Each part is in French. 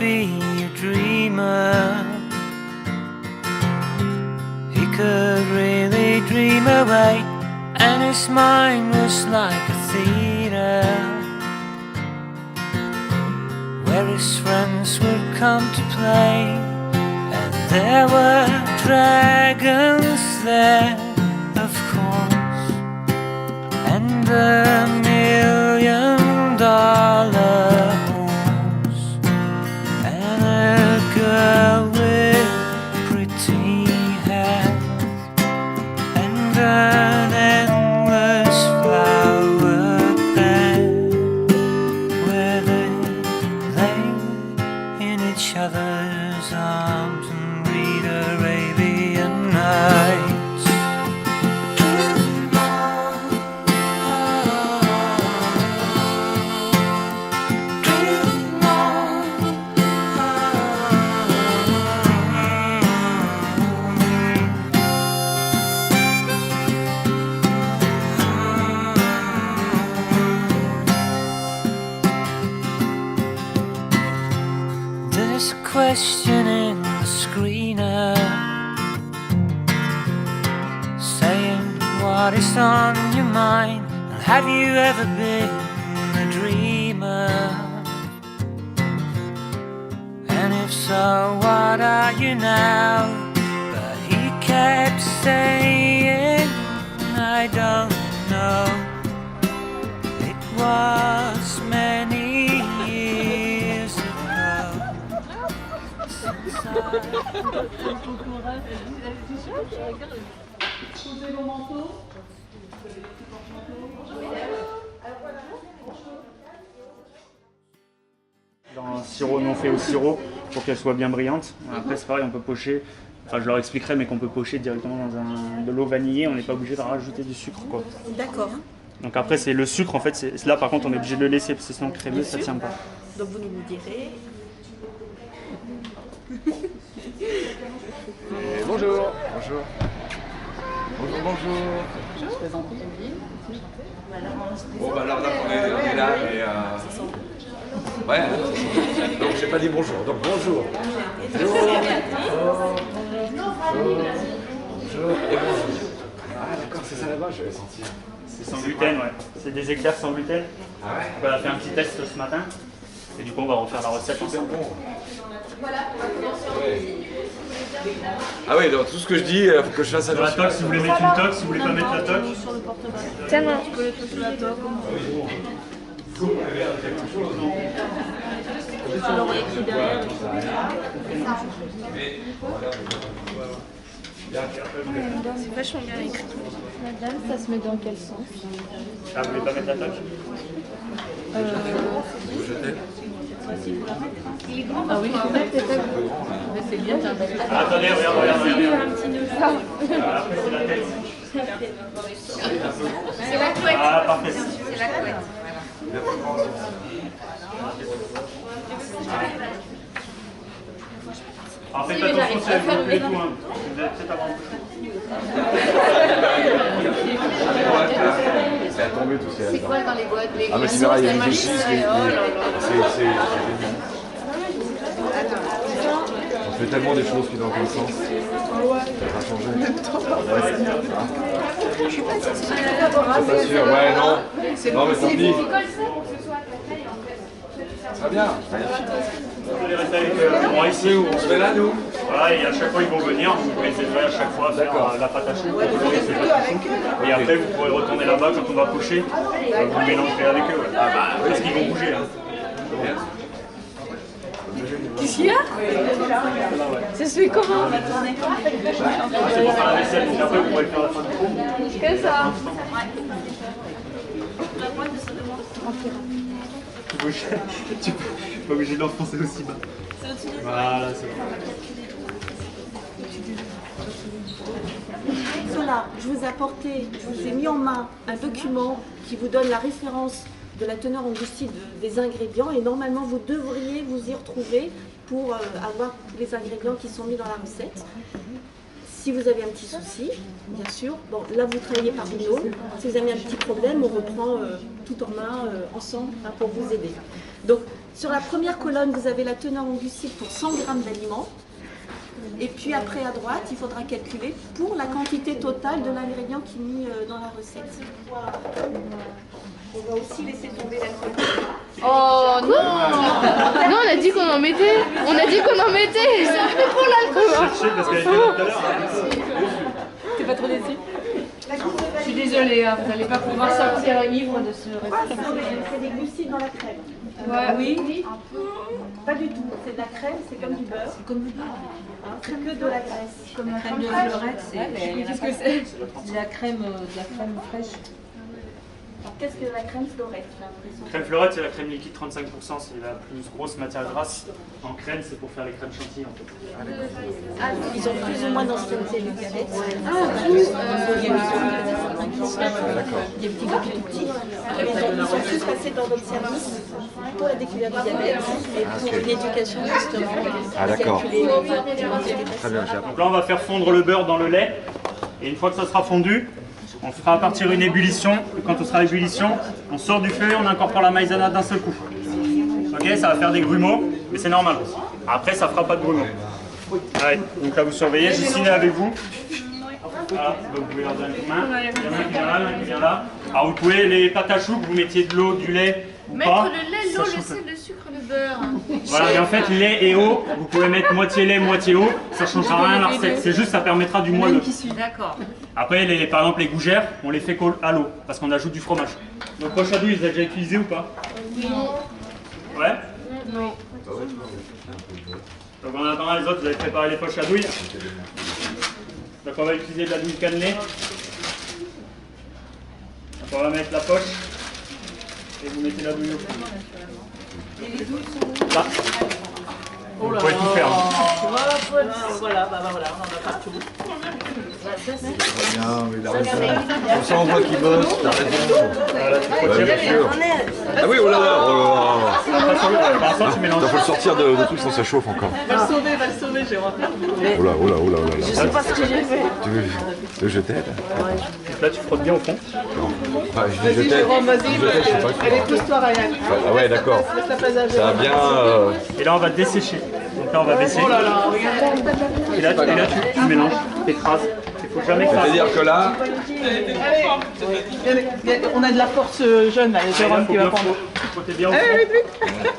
be a dreamer. He could really dream away, and his mind was like a theater where his friends would come to play. And there were dragons there, of course, and $1,000,000 horse, and a girl with pretty hair, and an endless flower bed where they lay in each other's arms and read Arabian Nights. There's a question in the screener saying, what is on your mind? And have you ever been a dreamer? And if so, what are you now? But he kept saying, I don't know. It was many years ago. Dans un sirop non fait au sirop pour qu'elle soit bien brillante. Après c'est pareil, on peut pocher, enfin je leur expliquerai, mais qu'on peut pocher directement dans de l'eau vanillée, on n'est pas obligé de rajouter du sucre quoi. D'accord. Donc après c'est le sucre en fait, là par contre on est obligé de le laisser parce que sinon crémeux ça tient pas. Donc vous nous direz. Et bonjour. Bonjour. Bonjour, bonjour. Je se présente. Bon bah alors là on est là et ouais, donc j'ai pas dit bonjour, donc bonjour. Bonjour. Bonjour et bonjour. Ah d'accord, c'est ça là-bas, je vais sentir. C'est sans gluten, ouais. C'est des éclairs sans gluten. Ah ouais. On a fait un petit test ce matin et du coup on va refaire la recette ensemble. Ah oui, donc tout ce que je dis, il faut que je fasse Sur la attention. toque, si vous voulez mettre une toque, si vous voulez pas mettre la toque. Tiens, Tu peux le toucher sur la toque. Tu l'aurais écrit derrière. c'est vachement bien écrit. Madame, ça se met dans quel sens? Ah, vous voulez pas mettre la toque? Ah oui, c'est bien. Ah, attendez, regarde. Un petit nœud. Après c'est la tête. C'est la couette. Ah parfait. C'est la couette. Alors faites attention si elle vous plaît tout, hein. Vous allez peut-être avoir un peu chaud. C'est à tomber tout ça. C'est quoi dans les boîtes? Les Ah mais tu verras, il y a des glaçons, aussi, c'est c'est on fait tellement des choses qui dans le sens. Ça va changer. Je suis pas sûr, ouais, non. Non, mais tant pis. Très bien. Vous allez rester avec moi ici ou On se met là, nous. voilà, et à chaque fois ils vont venir, vous pouvez essayer à chaque fois faire la pâte à choux. Et après vous pourrez retourner là-bas quand on va coucher, vous mélangerez avec eux. Ouais. Ah bah oui. Parce qu'ils vont bouger. Hein. Qu'est-ce qu'il y a? Ça se fait comment? C'est pour faire la vaisselle, donc après vous pourrez faire la fin du coup. Que ça? Tu peux pas obligé de l'enfoncer aussi bas. Voilà, c'est bon. Voilà, je vous ai mis en main un document qui vous donne la référence de la teneur en glucides des ingrédients et normalement vous devriez vous y retrouver pour avoir les ingrédients qui sont mis dans la recette. Si vous avez un petit souci, bien sûr, bon, là vous travaillez par binôme. Si vous avez un petit problème, on reprend tout en main ensemble pour vous aider. Donc sur la première colonne, vous avez la teneur en glucides pour 100 g d'aliments. Et puis après à droite, il faudra calculer pour la quantité totale de l'ingrédient qui est mis dans la recette. On va aussi laisser tomber l'alcool. Oh non! Non, on a dit qu'on en mettait! On a dit qu'on en mettait! C'est un peu pour l'alcool! Parce qu'elle était là tout à l'heure. T'es pas trop déçu? Je suis désolée, hein, vous n'allez pas pouvoir sortir ivre de ce restaurant. C'est des glucides dans la crème. Ouais. Oui, pas du tout. C'est de la crème, c'est comme du beurre. C'est comme du beurre. C'est que de la graisse. Comme la crème de fleurette, c'est... Qu'est-ce que c'est? De la crème fraîche. Alors, qu'est-ce que la crème fleurette, j'ai l'impression? Crème fleurette, c'est la crème liquide 35%, c'est la plus grosse matière grasse. En crème, c'est pour faire les crèmes chantilly en fait. Ah, ils ont plus ou moins d'ancienneté les galettes. Des petits groupes tout petits. Ils sont tous passés dans notre service pour la découverte du diabète et pour une éducation justement. Ah d'accord. Très bien, Donc là, on va faire fondre le beurre dans le lait. Et une fois que ça sera fondu, on fera partir une ébullition. Et quand on sera à l'ébullition, on sort du feu et on incorpore la maïzena d'un seul coup. Ok, ça va faire des grumeaux, mais c'est normal. Après, ça fera pas de grumeaux. Allez, donc là, vous surveillez. J'ai signé avec vous. Voilà, donc vous pouvez leur donner une main. Il y en a un qui vient là, il y en a un qui vient là. Alors vous pouvez, les pâtes à choux, que vous mettiez de l'eau, du lait ou Mettre pas. le lait, l'eau, le sel, le sucre, le beurre. Voilà, et en fait, lait et eau, vous pouvez mettre moitié lait, moitié eau, ça ne changera rien à la recette, c'est juste ça permettra du moelleux. D'accord. Après, par exemple, les gougères, on les fait à l'eau, parce qu'on ajoute du fromage. Donc, poche à douille, vous avez déjà utilisé ou pas? Oui. Ouais? Non. Donc, en attendant les autres, vous avez préparé les poches à douille. Donc, on va utiliser de la douille cannelée. Donc, on va mettre la poche, et vous mettez la douille au fond. Là. Vous pouvez tout faire. Voilà, on en a partout. Bien, mais il a raison. Comme ça, on voit qu'il bosse, t'as raison. Bien sûr. Ah oui, oh là là, oh là là. Pour l'instant, tu mélanges. Il faut le sortir de trucs sinon ça chauffe encore. Va le sauver, Jérôme. Oh là, oh là, oh là, oh là. Je sais pas ce que j'ai fait. Tu veux que je t'aide? Donc là, tu frottes bien au fond. Enfin, je dis je Vas-y, t'aide. Jérôme, vas-y. Je t'aide, je sais pas Allez, quoi. pousse-toi, Ryan. Ah ouais, d'accord. Laisse la place à Ça Jérôme. a bien... Et là, on va dessécher. Donc là, on va baisser. Oh là là, regarde. Et là, tu mélanges, tu écrases. Il faut jamais écraser. C'est-à-dire que là... Allez, on a de la force jeune, là, Jérôme qui va prendre. Frotter bien au Allez, fond. vite, vite.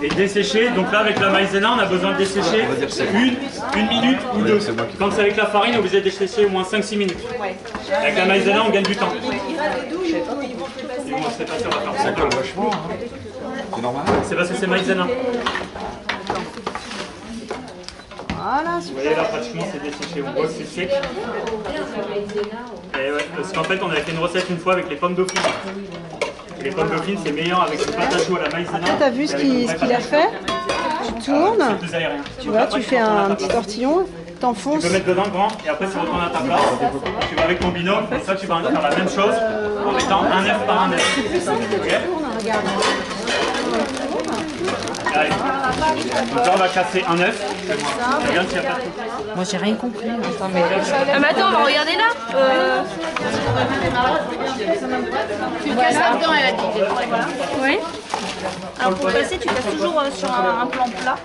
Et dessécher, donc là avec la maïzena, on a besoin de dessécher une minute ou deux. Quand c'est avec la farine, on vous a desséché au moins 5-6 minutes. Avec la maïzena, on gagne du temps. Il reste des douilles, ils vont se dépasser. Ils vont se dépasser, on va faire Ça ça. colle vachement, hein. C'est normal. C'est parce que c'est maïzena. Voilà, Vous voyez là, pratiquement c'est desséché, on voit que c'est sec. Et ouais, parce qu'en fait, on avait fait une recette une fois avec les pommes dauphines. Et les pommes dauphines, c'est meilleur avec le pâte à choux à la maïzena. Après, t'as vu ce qu'il a fait? Tu tournes, C'est plus aérien. tu vois, tu fais un petit tortillon, Tu t'enfonces. peux mettre dedans grand et après tu retournes à ta place. Tu vas avec ton binôme et ça tu vas faire la même chose en mettant un œuf par un œuf. Ok? Allez. Donc là on va casser un œuf. Regarde s'il n'y a pas de tout. Moi, j'ai rien compris. Attends, mais attends, on va regarder là. Tu casses là-dedans, elle a dit. Oui. Alors pour passer, tu casses toujours sur un plan plat.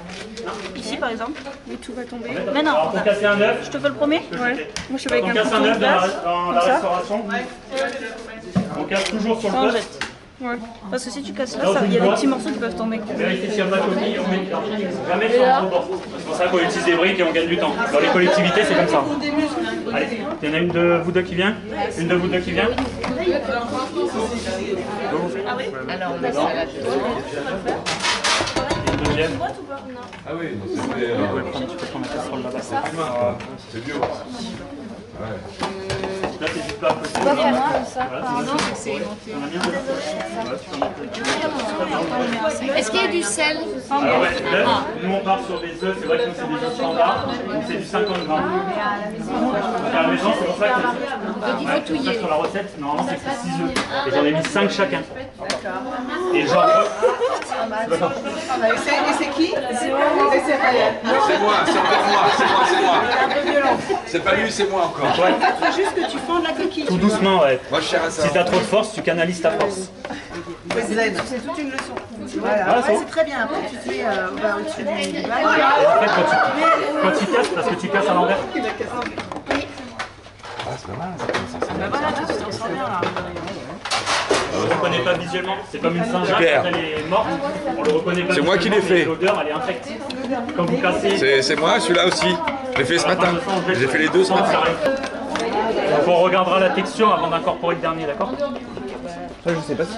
Ici par exemple. Et tout va tomber. Mais non, Alors pour casser un œuf, je te fais le premier. Ouais. Moi je fais avec on un casse un couteau œuf de dans glace. la restauration. On casse toujours sur Ça en le poste. jette. Ouais. Parce que si tu casses là, il y a des petits morceaux qui peuvent tomber. Vérifiez s'il n'y a pas de coquille, on met jamais sur un rebord. C'est pour ça qu'on utilise des briques et on gagne du temps. Dans les collectivités, c'est comme ça. Allez, il y en a une de vous deux qui vient? Une de vous deux qui vient? Alors, on met ça là. Une deuxième. Ah oui, c'était... Tu peux prendre la casserole là-bas. C'est vieux. Ouais. Là, c'est du plat à côté. Pardon, Voilà, c'est on a bien de Est-ce qu'il y a du sel? Alors ouais, l'œuf, nous on part sur des œufs, c'est vrai que nous c'est des œufs standards, donc c'est du 50 grammes. Donc à la maison, c'est pour ça que Il faut touiller. sur la recette, normalement c'est que c'est 6 œufs. Et j'en ai mis 5 chacun. Et genre... Et c'est qui? Et c'est Ryan. C'est moi, c'est envers moi, c'est moi. C'est pas lui, c'est moi encore. Ouais. Il faut juste que tu fendes la coquille. Tout doucement, ouais. Moi, je cherche à ça. Si t'as trop de force, tu canalises ta force. C'est toute une leçon. Voilà, c'est bon. C'est très bien. Après, tu te mets au-dessus du bas. En fait, quand tu casses, parce que tu casses à l'envers. Ah, c'est pas mal, ça. Voilà, tu t'en sors bien là. On le reconnaît pas visuellement. C'est comme une Saint-Jacques, Super. quand elle est morte, on le reconnaît pas. C'est moi qui l'ai visuellement, mais fait. L'odeur, elle est infecte. Quand vous cassez. C'est moi, celui-là aussi. Je l'ai fait ce matin. J'ai fait les deux ce matin. Donc on regardera la texture avant d'incorporer le dernier, d'accord? Ça, je sais pas si.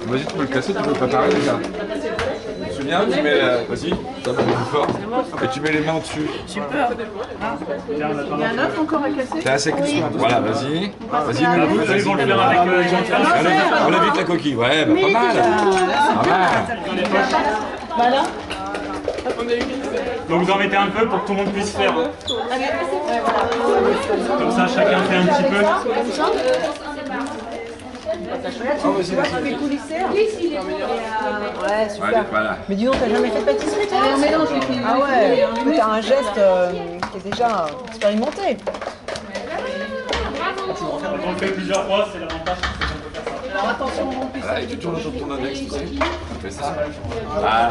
Vas-y, tu peux le casser, tu peux le préparer déjà. Tu te souviens, tu mets la... Vas-y, ça va plus fort. Et tu mets les mains au-dessus. Tu peux. Il y a un autre encore à casser. T'es assez Voilà, vas-y. Vas-y, Eux, mets-le. ils vont le faire avec. Ils vont le faire avec. Enlève vite la coquille. Ouais, bah, pas mal. Pas mal. Voilà. Donc vous en mettez un peu pour que tout le monde puisse faire. Comme ça, chacun fait un petit peu. Ouais, super. Ouais, voilà. Mais dis donc, t'as jamais fait de pâtisserie, toi? On mélange les filles. Ah ouais, t'as un geste qui est déjà expérimenté. Quand on le fait plusieurs fois, c'est l'avantage. Alors attention, on remplit Voilà, et tu tournes sur ton index, tu sais. Tu fais ça. Voilà.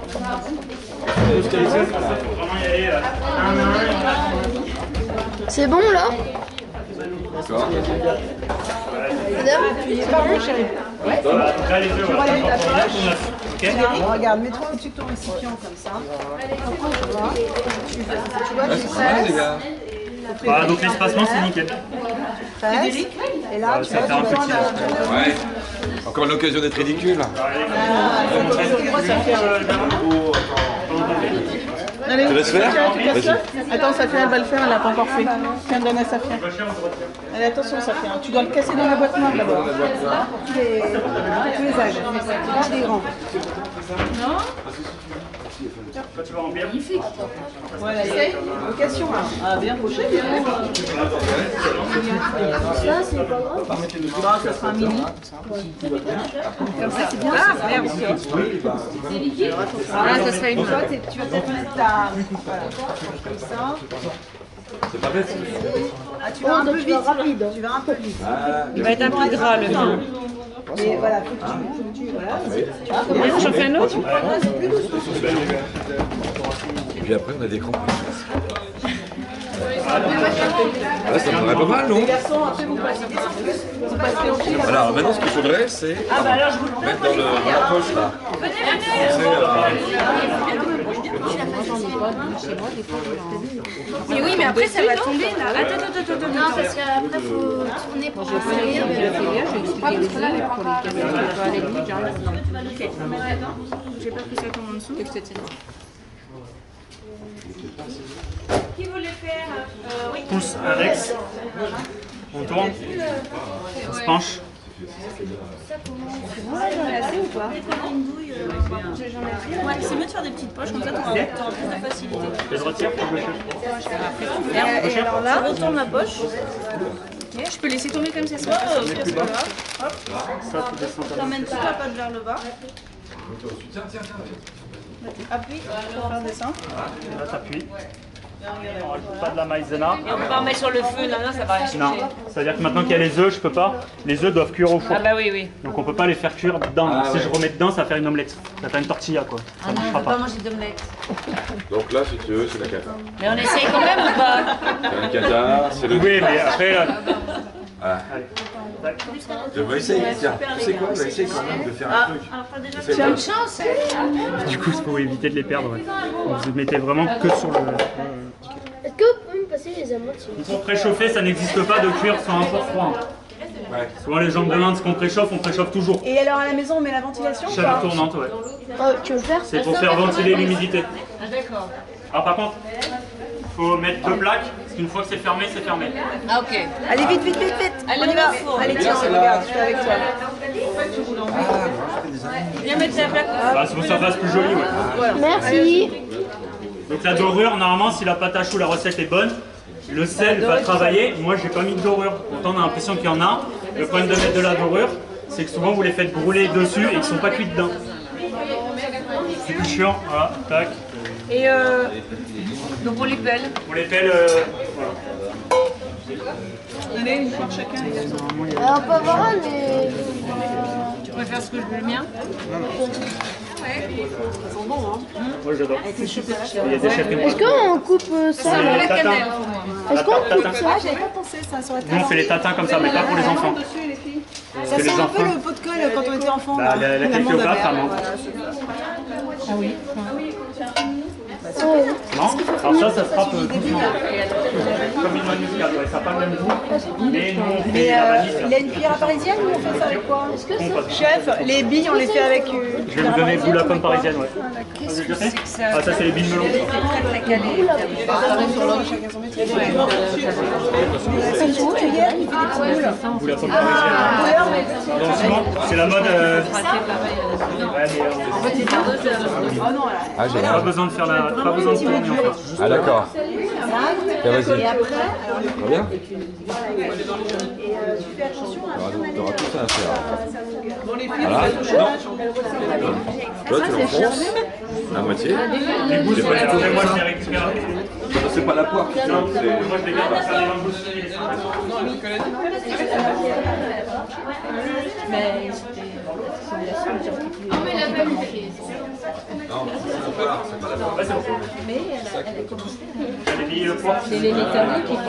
Faut vraiment y aller. C'est bon là? D'accord. C'est pas bon, chérie. Voilà, donc là, les œufs, voilà, relèves ta c'est poche. neuf, ok? Bon, regarde, mets-toi au-dessus de ton récipient comme ça. Tu vois, Ouais, tu c'est pas mal, les gars. Voilà, donc l'espacement, c'est nickel. presses. Et là, tu Ça vois, fait un tu vas petit. Ouais. Encore l'occasion d'être ridicule. Allez, Tu laisses faire? tu casses Vas-y. ça. Attends, Safia, elle va le faire, elle l'a pas encore fait. Tiens, donne à Safia. Allez, attention, Safia. Tu dois le casser dans la boîte noire d'abord. tous les âges, petits et grands. Quand tu vas remplir. Voilà, vocation là. Ah, bien poché, bien. Ça, c'est pas grave. Bon, ça sera un mini. Comme ça, c'est bien. Ah, merde. Ah, ça serait une. Toi, tu vas peut-être mettre ta. Voilà. Comme ça. C'est pas bête. Ah, tu vas un peu tu vas vite. rapide. Tu vas un peu vite. Il va être un peu gras le mien. Mais voilà, faut que tu voilà. Bien, j'en fais un autre. Et puis après, on a des crampes. Là, ça me paraît pas mal, non? Garçon, après, vous passez vous passez au fil. Alors maintenant, ce qu'il faudrait, c'est mettre dans la poche là. Mais oui, mais après ça va tomber là. Attends. Non, parce qu'après faut tourner pour servir. J'ai pas pris ça comme en dessous. Qui voulait faire oui. Pouce, index. On tourne. On se penche. Ouais, c'est mieux de faire des petites poches, comme ça t'auras plus de facilité. Les retire pour gaucher. Et alors là, je retourne la poche. Je peux laisser tomber comme ça, c'est pas grave. Hop, Ça, tu descends comme ça. t'emmènes toute la patte vers le bas. Appuie pour faire descendre. Là, t'appuies. On rajoute pas de la maïzena. Et on peut pas remettre sur le feu, non, ça va rien Non, changer. c'est-à-dire que maintenant qu'il y a les œufs, je peux pas. Les œufs doivent cuire au four. Ah bah oui, oui. Donc on peut pas les faire cuire dedans. Ah, Si ouais. je remets dedans, ça va faire une omelette. Ça va faire une tortilla quoi. Ça Ah non, on marchera peut pas pas. manger d'omelette. Donc là, si tu veux, c'est la cata. Mais on essaye quand même ou pas? C'est la cata, c'est le. Oui, mais après, Ah. allez. On va essayer, tiens. Tu sais quoi? On va essayer quand même de faire un truc. Alors, faut déjà Fais Tu as pas. une chance. Du coup, c'est pour éviter de les perdre. Ouais. Donc, vous mettez vraiment que sur le. Est-ce que vous pouvez me passer les amours dessus? Pour préchauffer, ça n'existe pas de cuire sur un four froid. Ouais. Souvent les jambes de l'Inde, ce qu'on préchauffe, on préchauffe toujours. Et alors à la maison, on met la ventilation ou Chaleur pas? tournante, ouais. Oh, tu veux le faire? C'est pour faire ventiler l'humidité. Ah d'accord. Alors par contre, faut mettre deux plaques, parce qu'une fois que c'est fermé, c'est fermé. Ah ok. Allez, vite, vite, vite, vite. Allez, On y on va. va au four. Allez, tiens, regarde, je suis avec toi. Viens mettre la plaque. Bah, c'est pour que ça fasse plus joli, ouais. Merci. Donc la dorure, normalement, si la pâte à choux, la recette est bonne, le sel va travailler. Moi, j'ai pas mis de dorure. Pourtant, on a l'impression qu'il y en a. Le problème de mettre de la dorure, c'est que souvent, vous les faites brûler dessus et ils sont pas cuits dedans. C'est plus chiant. Voilà, tac. Et Donc on les pèle. On les pèle, voilà. Allez, une fois chacun. On peut avoir un, mais... Tu préfères ce que je veux le mien? Moi j'adore. Il y a des chefs qui Est-ce qu'on coupe ça Ça là la Tatin. cannelle pour moi. Est-ce qu'on coupe Tatin. ça? J'avais pas pensé ça sur la Nous on fait les tatins comme ça, mais pas pour les enfants. dessus, les filles. Ça Ça sent un peu le pot de colle quand on était enfant. Bah, la l'amande Cléopâtre, à verre, amande. voilà, c'est ça. Ah oui. Non. Alors ça sera comme une noix muscade, ouais, ça n'a pas le même goût. Mais nous on fait la vanille. Il a une cuillère à parisienne ou on fait ça avec quoi? Compote. Chef, les billes on les fait avec... Je vais vous donner vous la pomme parisienne, ouais. Qu'est-ce que c'est que ça? Ah ça c'est les billes melon. Très calé. C'est une cuillère qui fait des petits boules. Vous la pomme parisienne. Donc souvent c'est la mode. Ouais, mais Ah, j'ai pas besoin de faire pas besoin de tourner en fait. Ah, d'accord. Tiens, vas-y. Et après, Ça va bien? T'auras tout ça à faire. Voilà. Non. Toi, tu l'enfonces. La moitié. Les bouches, ouais, après moi je les récupère. C'est pas la poire qui tient, c'est... Moi je les garde à faire les bambous. Non, c'est pas la poire. Ouais, c'est bon. Les billes poire. C'est les métalliques qui font.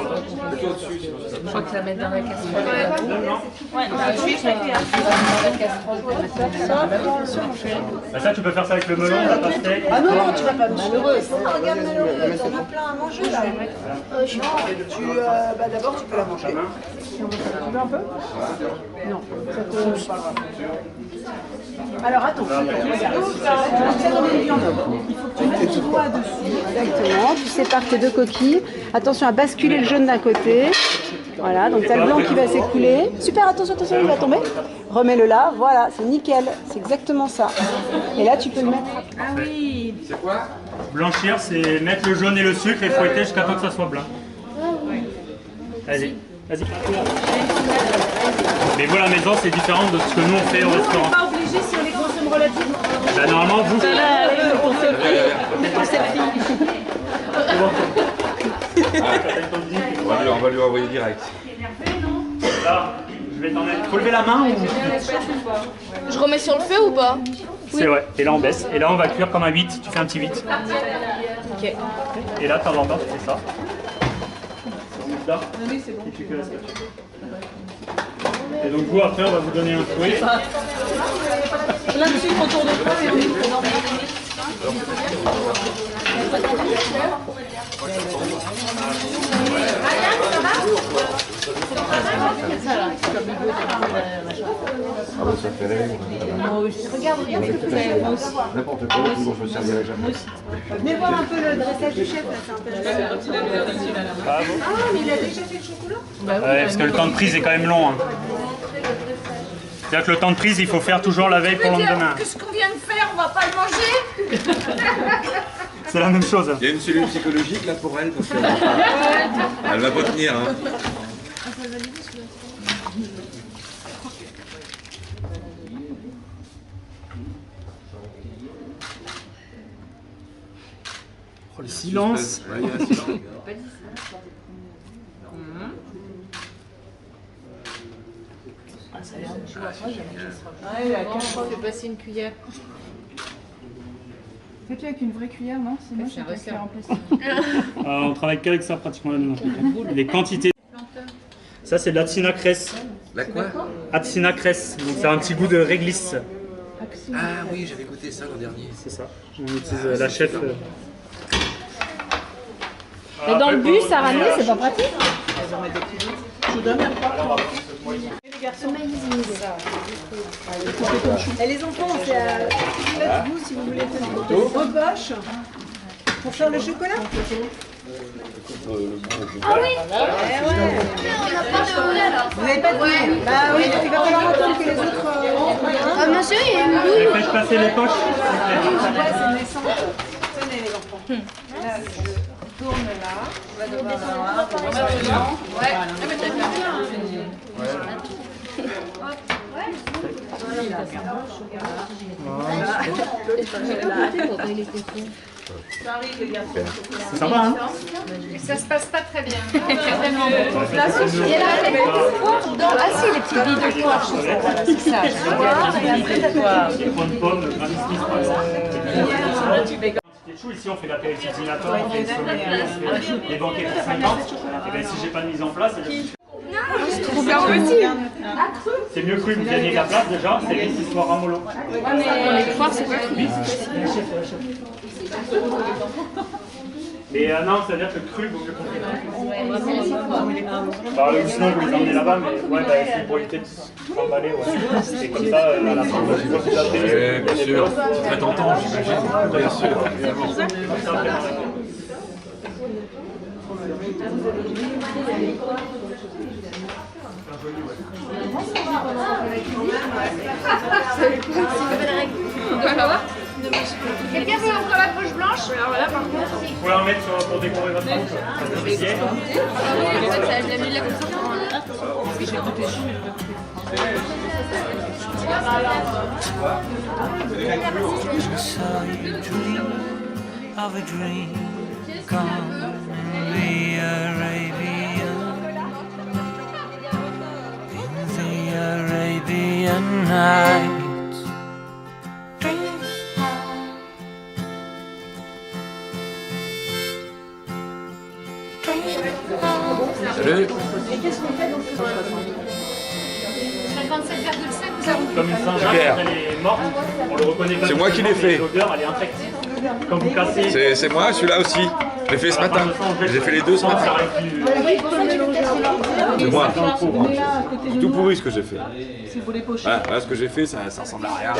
Mets-toi au-dessus, sinon ça Je crois que ça met dans la casserole. Ouais, Bah, ça tu peux faire ça avec le melon, la pastèque. Ah non, non, tu vas pas malheureux. Regarde malheureux, t'en as plein à manger là. D'abord tu peux la manger. Tu veux un peu? Non, ça te parle pas. Alors attends, regarde. Il faut que tu mettes ton doigt dessus. Exactement, tu sépares tes deux coquilles. Attention à basculer le jaune d'un côté. Voilà, donc tu as le blanc qui va s'écouler. Super, attention, attention, il va tomber. Remets-le là, voilà, c'est nickel. C'est exactement ça. Et là, tu peux le mettre. Ah oui. C'est quoi? Blanchir, c'est mettre le jaune et le sucre et fouetter jusqu'à temps que ça soit blanc. Vas-y, vas-y. Mais vous à la maison, c'est différent de ce que nous on fait au restaurant. Pas obligé si on les consomme relativement. Bah, normalement, vous. On va lui envoyer direct. Là, je vais t'en mettre. Faut lever la main ou... je remets sur le feu ou pas? C'est ouais. Et là, on baisse. Et là, on va cuire comme un 8. Tu fais un petit 8. Ok. Et là, de temps en temps, tu fais ça. Là. Et tu cuis la scotch. Et donc, vous, après, on va vous donner un fouet. Plein de sucre autour de toi et on est dedans. Ah bah ça fait rêver. Regarde, N'importe quoi, toujours je me servirai jamais. Venez voir un peu le dressage du chef, là, c'est intéressant. Ah, bon. Ah, mais il a déjà fait le chocolat? Ouais, parce que le temps de prise est quand même long. Hein. C'est-à-dire que le temps de prise, il faut faire toujours la veille pour le lendemain. ce qu'on vient de faire, on va pas le manger. C'est la même chose. Il y a une cellule psychologique là pour elle, parce qu'elle va pas... Elle va pas tenir, hein. Oh, le silence. Ouais, il y a un silence. Je vais passer une cuillère. Fais-tu avec une vraie cuillère, non? C'est moche, un c'est resserre. en plastique. On travaille qu'avec ça pratiquement là dedans. Les quantités. Ça, c'est de l'Atsina cress. La quoi? Atsina cress. Donc, c'est un petit goût de réglisse. Ah oui, j'avais goûté ça l'an dernier. C'est ça. On utilise la chef. Mais dans le bus, à ramener, c'est pas pratique. Je vous donne un pas. Les garçons, et les enfants, c'est à vous si vous voulez tenir. Vos poches pour faire le chocolat. Ah oui. Eh ouais. On n'a pas de roulet là. Vous n'avez pas de douille? Bah oui, il va falloir attendre que les autres... Ah monsieur, il y a une douille. Faites passer les poches. Ouais, c'est naissant. Tenez les enfants. Là, je tourne là. On va devoir avoir... C'est sympa, hein? Ça se passe pas très bien. Et là, les petits billes de poire, c'est ça. Et après, t'as Des points de pomme, le grain de par exemple. Ici on fait l'apéritif dînatoire, on fait le sommet, les banquets pour 50. Et bien si j'ai pas de mise en place, c'est mieux cru, vous gagnez de la place déjà, c'est les histoires à mollo. Les poires, c'est pas cru. Mais non, c'est-à-dire que cru vaut mieux qu'on fait. Bah, sinon vous les emmenez là-bas, mais ouais, bah, c'est pour éviter de se trimballer, ouais. C'est comme ça, à la fin, vous avez Bien sûr, c'est très tentant, j'imagine. Bien sûr, évidemment. Quelqu'un veut encore la poche blanche? Alors là, par contre, Vous pouvez en mettre pour décorer votre manche. I saw you dream of a dream come in the Arabian Nights. Dream on, dream on. Salut. 57,5, vous avez Comme une Saint-Jacques, Super. elle est morte, on le reconnaît pas. C'est moi qui l'ai fait. L'odeur, elle est infective. Quand vous cassez, C'est moi, celui-là aussi. Je l'ai fait ce matin. J'ai fait les deux ce matin. C'est moi. C'est tout pourri ce que j'ai fait. Voilà, ce que j'ai fait, ça ressemble à rien.